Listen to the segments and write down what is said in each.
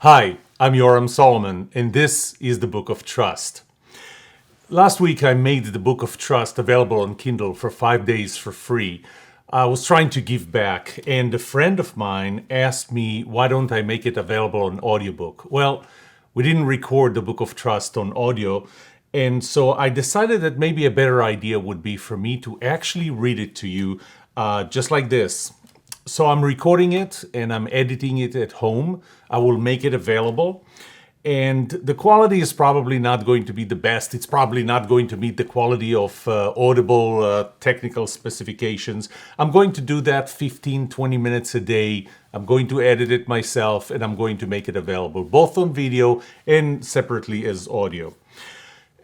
Hi, I'm Yoram Solomon, and this is the Book of Trust. Last week, I made the Book of Trust available on Kindle for 5 days for free. I was trying to give back, and a friend of mine asked me, why don't I make it available on audiobook? Well, we didn't record the Book of Trust on audio, and so I decided that maybe a better idea would be for me to actually read it to you just like this. So I'm recording it and I'm editing it at home. I will make it available. And the quality is probably not going to be the best. It's probably not going to meet the quality of Audible technical specifications. I'm going to do that 15, 20 minutes a day. I'm going to edit it myself and I'm going to make it available both on video and separately as audio.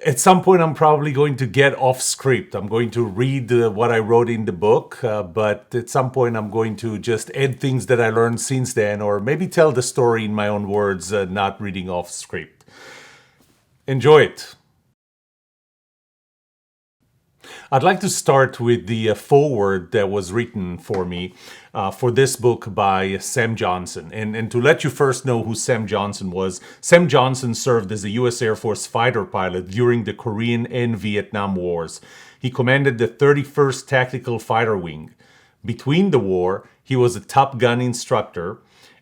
At some point, I'm probably going to get off script. I'm going to read what I wrote in the book, but at some point, I'm going to just add things that I learned since then, or maybe tell the story in my own words, not reading off script. Enjoy it. I'd like to start with the foreword that was written for me for this book by Sam Johnson. And to let you first know who Sam Johnson was, Sam Johnson served as a U.S. Air Force fighter pilot during the Korean and Vietnam Wars. He commanded the 31st Tactical Fighter Wing. Between the war, he was a Top Gun instructor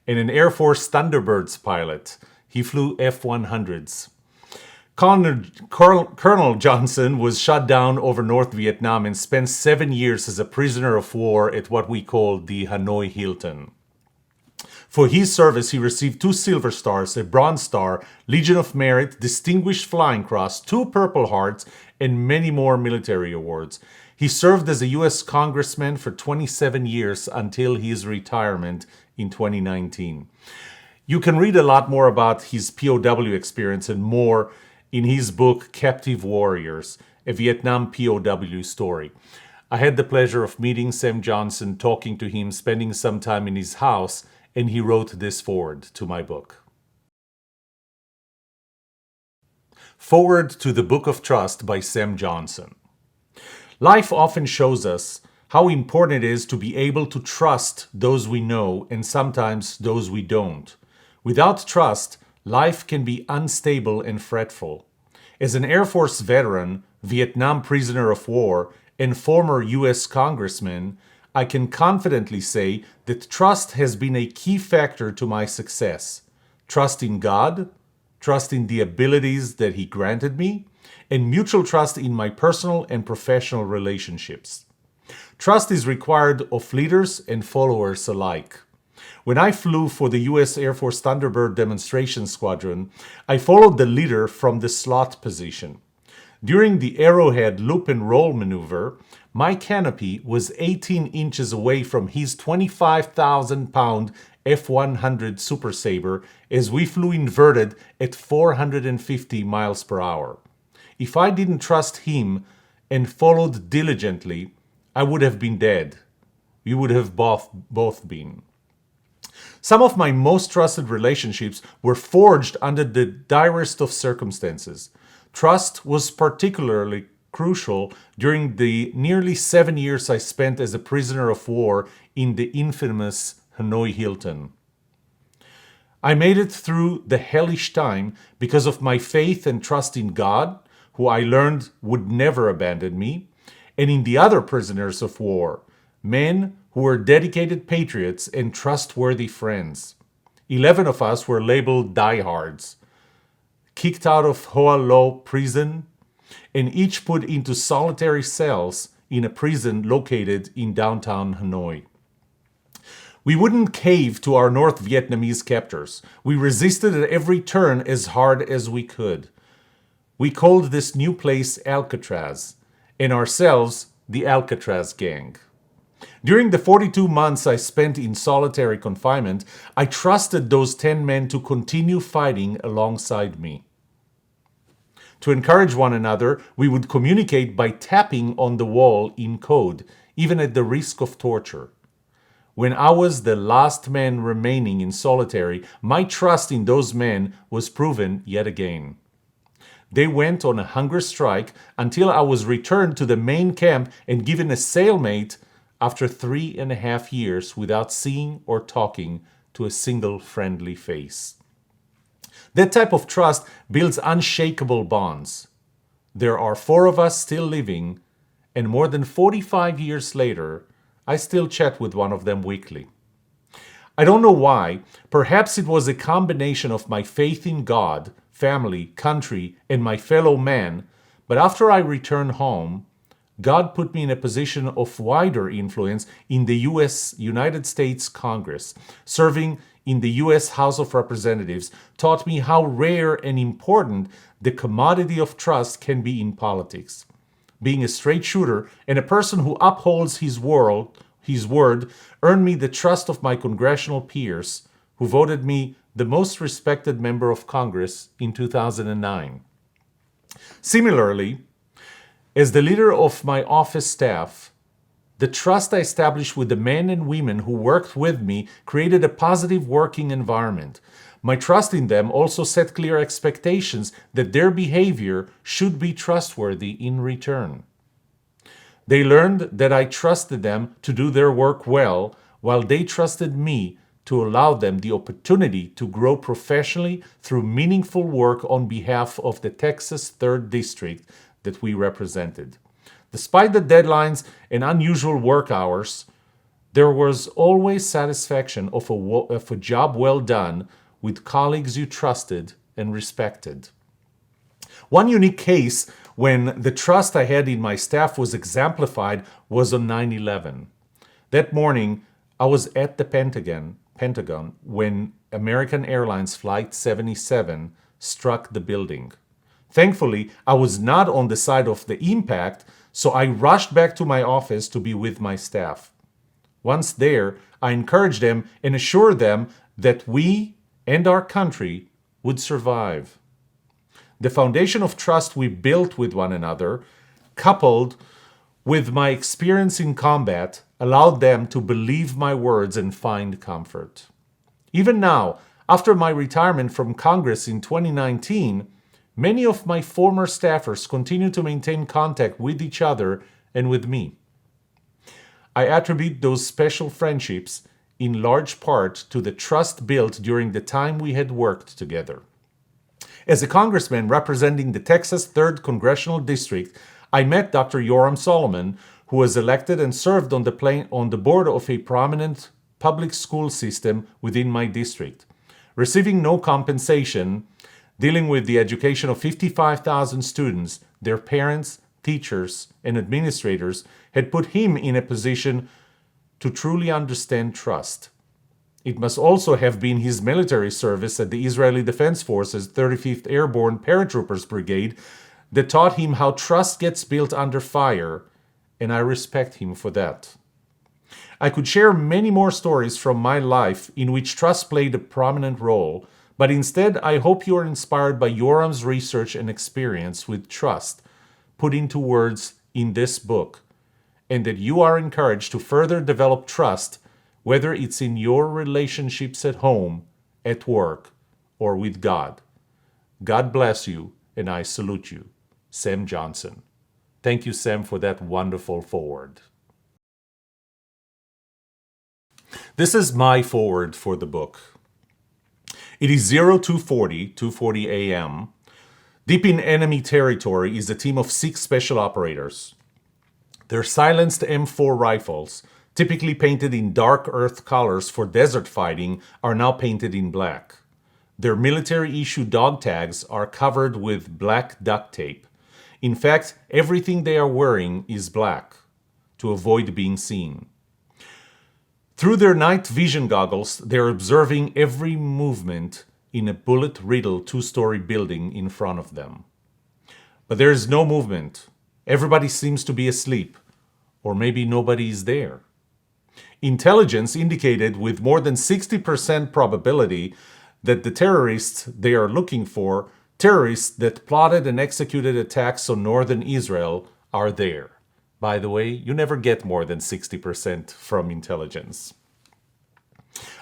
and an Air Force Thunderbirds pilot. He flew F-100s. Colonel Johnson was shot down over North Vietnam and spent 7 years as a prisoner of war at what we call the Hanoi Hilton. For his service, he received 2 Silver Stars, a Bronze Star, Legion of Merit, Distinguished Flying Cross, 2 Purple Hearts, and many more military awards. He served as a U.S. Congressman for 27 years until his retirement in 2019. You can read a lot more about his POW experience and more in his book, Captive Warriors, a Vietnam POW story. I had the pleasure of meeting Sam Johnson, talking to him, spending some time in his house, and he wrote this foreword to my book. Foreword to the Book of Trust by Sam Johnson. Life often shows us how important it is to be able to trust those we know and sometimes those we don't. Without trust, life can be unstable and fretful. As an Air Force veteran, Vietnam prisoner of war, and former U.S. Congressman, I can confidently say that trust has been a key factor to my success. Trust in God, trust in the abilities that He granted me, and mutual trust in my personal and professional relationships. Trust is required of leaders and followers alike. When I flew for the U.S. Air Force Thunderbird Demonstration Squadron, I followed the leader from the slot position. During the Arrowhead loop and roll maneuver, my canopy was 18 inches away from his 25,000-pound F-100 Super Sabre as we flew inverted at 450 miles per hour. If I didn't trust him and followed diligently, I would have been dead. We would have both been. Some of my most trusted relationships were forged under the direst of circumstances. Trust was particularly crucial during the nearly 7 years I spent as a prisoner of war in the infamous Hanoi Hilton. I made it through the hellish time because of my faith and trust in God, who I learned would never abandon me, and in the other prisoners of war, men who were dedicated patriots and trustworthy friends. 11 of us were labeled diehards, kicked out of Hoa Lo prison, and each put into solitary cells in a prison located in downtown Hanoi. We wouldn't cave to our North Vietnamese captors. We resisted at every turn as hard as we could. We called this new place Alcatraz, and ourselves the Alcatraz Gang. During the 42 months I spent in solitary confinement, I trusted those 10 men to continue fighting alongside me. To encourage one another, we would communicate by tapping on the wall in code, even at the risk of torture. When I was the last man remaining in solitary, my trust in those men was proven yet again. They went on a hunger strike until I was returned to the main camp and given a cellmate after 3.5 years without seeing or talking to a single friendly face. That type of trust builds unshakable bonds. There are 4 of us still living, and more than 45 years later, I still chat with one of them weekly. I don't know why. Perhaps it was a combination of my faith in God, family, country, and my fellow man, but after I returned home, God put me in a position of wider influence in the United States Congress. Serving in the U.S. House of Representatives taught me how rare and important the commodity of trust can be in politics. Being a straight shooter and a person who upholds his word earned me the trust of my congressional peers, who voted me the most respected member of Congress in 2009. Similarly, as the leader of my office staff, the trust I established with the men and women who worked with me created a positive working environment. My trust in them also set clear expectations that their behavior should be trustworthy in return. They learned that I trusted them to do their work well, while they trusted me to allow them the opportunity to grow professionally through meaningful work on behalf of the Texas 3rd District that we represented. Despite the deadlines and unusual work hours, there was always satisfaction of a job well done with colleagues you trusted and respected. One unique case when the trust I had in my staff was exemplified was on 9/11. That morning, I was at the Pentagon when American Airlines Flight 77 struck the building. Thankfully, I was not on the side of the impact, so I rushed back to my office to be with my staff. Once there, I encouraged them and assured them that we and our country would survive. The foundation of trust we built with one another, coupled with my experience in combat, allowed them to believe my words and find comfort. Even now, after my retirement from Congress in 2019, many of my former staffers continue to maintain contact with each other and with me. I attribute those special friendships in large part to the trust built during the time we had worked together. As a congressman representing the Texas 3rd Congressional District, I met Dr. Yoram Solomon, who was elected and served on the board of a prominent public school system within my district. Receiving no compensation, dealing with the education of 55,000 students, their parents, teachers, and administrators had put him in a position to truly understand trust. It must also have been his military service at the Israeli Defense Forces 35th Airborne Paratroopers Brigade that taught him how trust gets built under fire, and I respect him for that. I could share many more stories from my life in which trust played a prominent role, but instead I hope you are inspired by Yoram's research and experience with trust put into words in this book, and that you are encouraged to further develop trust, whether it's in your relationships at home, at work, or with God. God bless you, and I salute you. Sam Johnson. Thank you, Sam, for that wonderful foreword. This is my foreword for the book. It is 0240 a.m. Deep in enemy territory is a team of 6 special operators. Their silenced M4 rifles, typically painted in dark earth colors for desert fighting, are now painted in black. Their military-issued dog tags are covered with black duct tape. In fact, everything they are wearing is black, to avoid being seen. Through their night vision goggles, they're observing every movement in a bullet-riddled 2-story building in front of them. But there is no movement. Everybody seems to be asleep, or maybe nobody is there. Intelligence indicated with more than 60% probability that the terrorists they are looking for, terrorists that plotted and executed attacks on northern Israel, are there. By the way, you never get more than 60% from intelligence.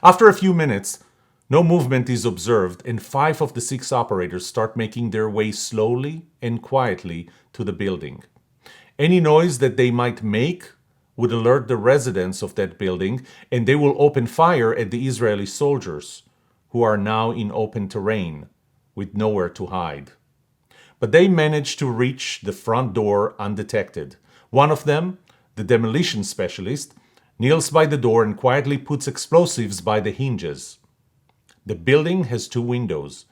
After a few minutes, no movement is observed, and 5 of the 6 operators start making their way slowly and quietly to the building. Any noise that they might make would alert the residents of that building, and they will open fire at the Israeli soldiers, who are now in open terrain, with nowhere to hide. But they managed to reach the front door undetected. One of them, the demolition specialist, kneels by the door and quietly puts explosives by the hinges. The building has 2 windows.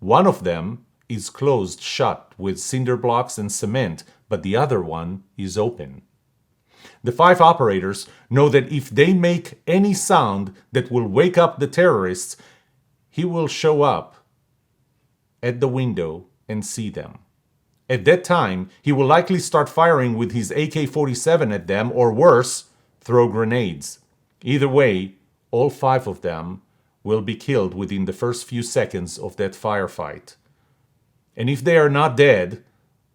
One of them is closed shut with cinder blocks and cement, but the other one is open. The 5 operators know that if they make any sound that will wake up the terrorists, he will show up at the window and see them. At that time, he will likely start firing with his AK-47 at them, or worse, throw grenades. Either way, all 5 of them will be killed within the first few seconds of that firefight. And if they are not dead,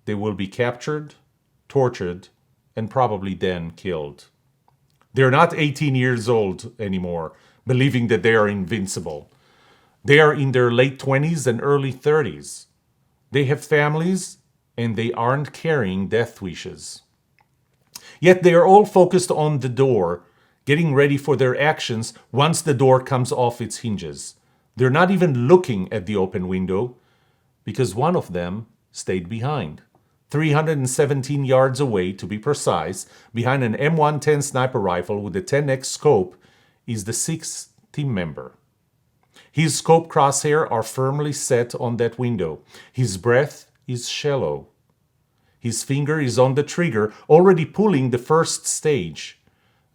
they will be captured, tortured, and probably then killed. They're not 18 years old anymore, believing that they are invincible. They are in their late 20s and early 30s. They have families, and they aren't carrying death wishes. Yet they are all focused on the door, getting ready for their actions once the door comes off its hinges. They're not even looking at the open window, because one of them stayed behind. 317 yards away, to be precise, behind an M110 sniper rifle with a 10x scope, is the 6th team member. His scope crosshair are firmly set on that window. His breath is shallow. His finger is on the trigger, already pulling the first stage.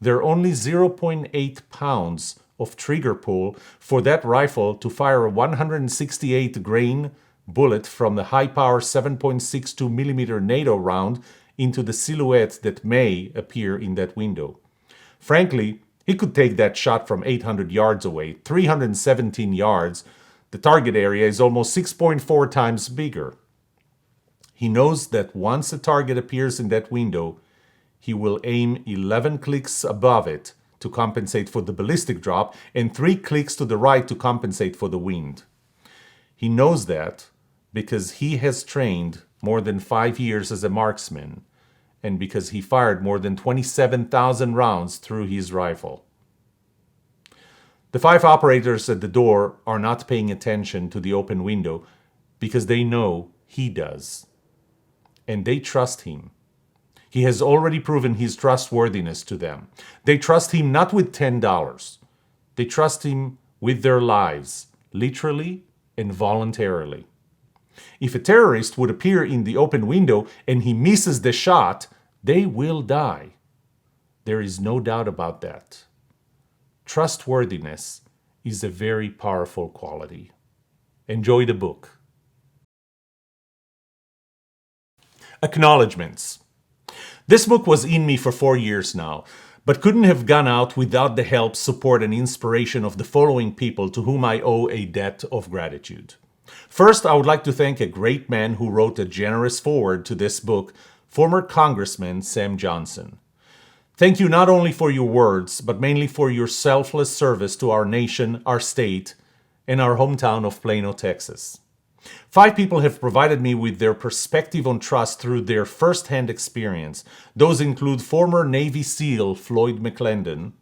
There are only 0.8 pounds of trigger pull for that rifle to fire a 168 grain bullet from the high-power 7.62mm NATO round into the silhouette that may appear in that window. Frankly, he could take that shot from 800 yards away, 317 yards. The target area is almost 6.4 times bigger. He knows that once a target appears in that window, he will aim 11 clicks above it to compensate for the ballistic drop and 3 clicks to the right to compensate for the wind. He knows that because he has trained more than 5 years as a marksman and because he fired more than 27,000 rounds through his rifle. The 5 operators at the door are not paying attention to the open window because they know he does. And they trust him. He has already proven his trustworthiness to them. They trust him not with $10. They trust him with their lives, literally and voluntarily. If a terrorist would appear in the open window and he misses the shot, they will die. There is no doubt about that. Trustworthiness is a very powerful quality. Enjoy the book. Acknowledgements. This book was in me for 4 years now, but couldn't have gone out without the help, support, and inspiration of the following people to whom I owe a debt of gratitude. First, I would like to thank a great man who wrote a generous foreword to this book, former Congressman Sam Johnson. Thank you not only for your words, but mainly for your selfless service to our nation, our state, and our hometown of Plano, Texas. 5 people have provided me with their perspective on trust through their first-hand experience. Those include former Navy SEAL Floyd McClendon,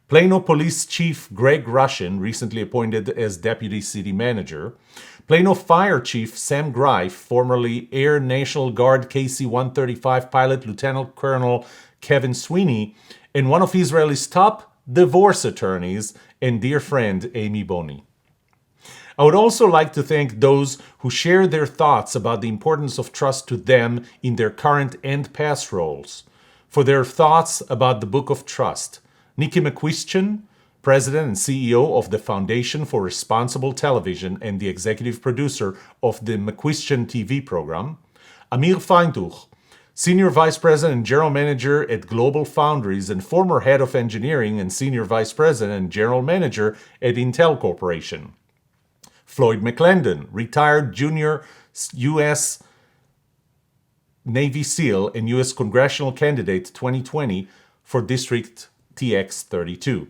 Plano Police Chief Greg Rushin, recently appointed as Deputy City Manager, Plano Fire Chief Sam Greif, formerly Air National Guard KC-135 Pilot Lieutenant Colonel Kevin Sweeney, and one of Israel's top divorce attorneys and dear friend Amy Boni. I would also like to thank those who share their thoughts about the importance of trust to them in their current and past roles. For their thoughts about the Book of Trust, Nikki McQuistion, President and CEO of the Foundation for Responsible Television and the Executive Producer of the McQuistion TV program, Amir Feintuch, Senior Vice President and General Manager at Global Foundries and former Head of Engineering and Senior Vice President and General Manager at Intel Corporation, Floyd McClendon, retired junior U.S. Navy SEAL and U.S. Congressional Candidate 2020 for District TX 32.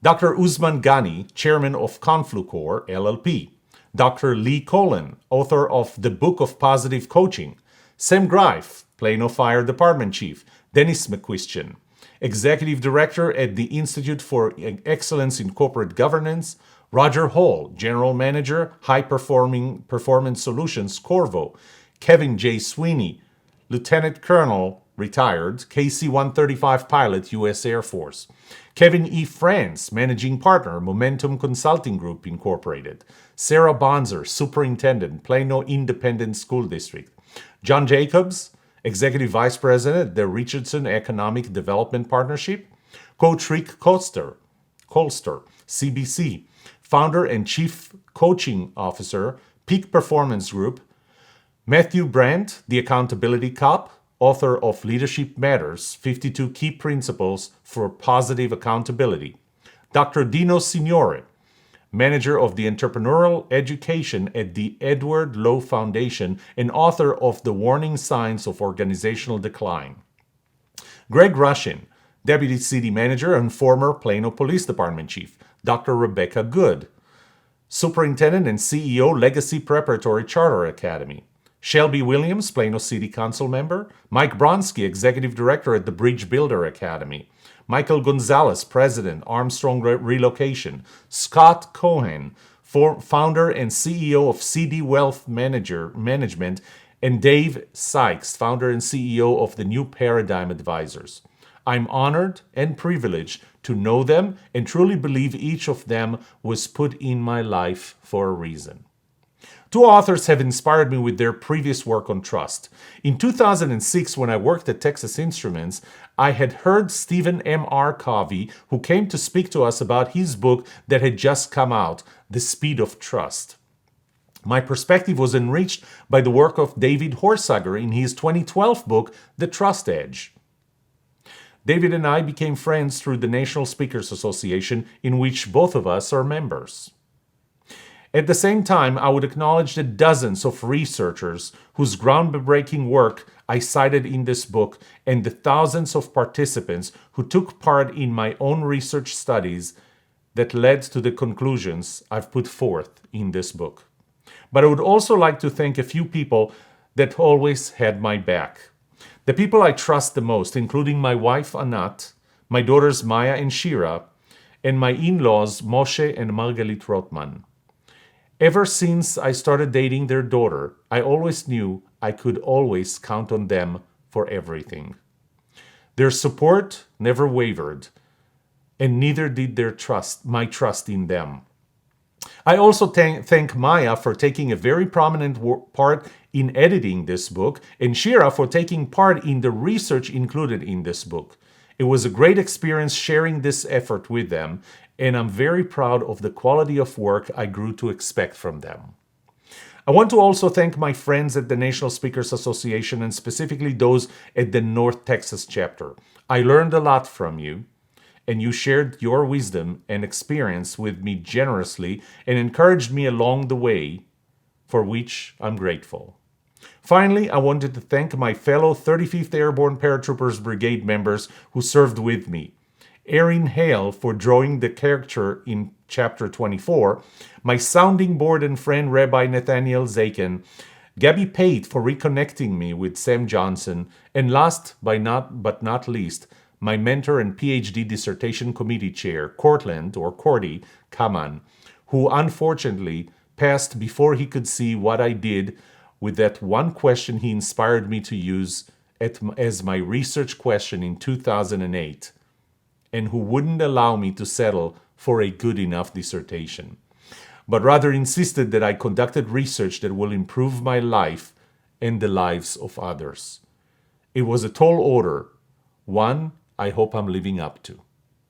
Dr. Usman Ghani, Chairman of Conflucor, LLP. Dr. Lee Colin, author of The Book of Positive Coaching. Sam Greif, Plano Fire Department Chief. Dennis McQuistion, Executive Director at the Institute for Excellence in Corporate Governance. Roger Hall, General Manager, High Performance Solutions, Corvo. Kevin J. Sweeney, Lieutenant Colonel, retired, KC-135 pilot, U.S. Air Force. Kevin E. France, Managing Partner, Momentum Consulting Group, Incorporated. Sarah Bonzer, Superintendent, Plano Independent School District. John Jacobs, Executive Vice President, the Richardson Economic Development Partnership. Coach Rick Colster, CBC, Founder and Chief Coaching Officer, Peak Performance Group. Matthew Brandt, The Accountability Cop, author of Leadership Matters, 52 Key Principles for Positive Accountability. Dr. Dino Signore, manager of the entrepreneurial education at the Edward Lowe Foundation and author of The Warning Signs of Organizational Decline. Greg Rushin, Deputy City Manager and former Plano Police Department Chief. Dr. Rebecca Good, Superintendent and CEO, Legacy Preparatory Charter Academy. Shelby Williams, Plano City Council member. Mike Bronski, Executive Director at the Bridge Builder Academy. Michael Gonzalez, President, Armstrong Relocation. Scott Cohen, founder and CEO of CD Wealth Management. And Dave Sykes, founder and CEO of the New Paradigm Advisors. I'm honored and privileged to know them and truly believe each of them was put in my life for a reason. Two authors have inspired me with their previous work on trust. In 2006, when I worked at Texas Instruments, I had heard Stephen M.R. Covey, who came to speak to us about his book that had just come out, The Speed of Trust. My perspective was enriched by the work of David Horsager in his 2012 book, The Trust Edge. David and I became friends through the National Speakers Association, in which both of us are members. At the same time, I would acknowledge the dozens of researchers whose groundbreaking work I cited in this book and the thousands of participants who took part in my own research studies that led to the conclusions I've put forth in this book. But I would also like to thank a few people that always had my back. The people I trust the most, including my wife Anat, my daughters Maya and Shira, and my in-laws Moshe and Margalit Rotman. Ever since I started dating their daughter, I always knew I could always count on them for everything. Their support never wavered, and neither did my trust in them. I also thank Maya for taking a very prominent part in editing this book, and Shira for taking part in the research included in this book. It was a great experience sharing this effort with them, and I'm very proud of the quality of work I grew to expect from them. I want to also thank my friends at the National Speakers Association and specifically those at the North Texas chapter. I learned a lot from you, and you shared your wisdom and experience with me generously and encouraged me along the way, for which I'm grateful. Finally, I wanted to thank my fellow 35th Airborne Paratroopers Brigade members who served with me. Erin Hale for drawing the character in Chapter 24, my sounding board and friend Rabbi Nathaniel Zakin, Gabby Pate for reconnecting me with Sam Johnson, and last but not least, my mentor and PhD dissertation committee chair, Cordy Kaman, who unfortunately passed before he could see what I did with that one question he inspired me to use as my research question in 2008. And who wouldn't allow me to settle for a good enough dissertation, but rather insisted that I conducted research that will improve my life and the lives of others. It was a tall order, one I hope I'm living up to.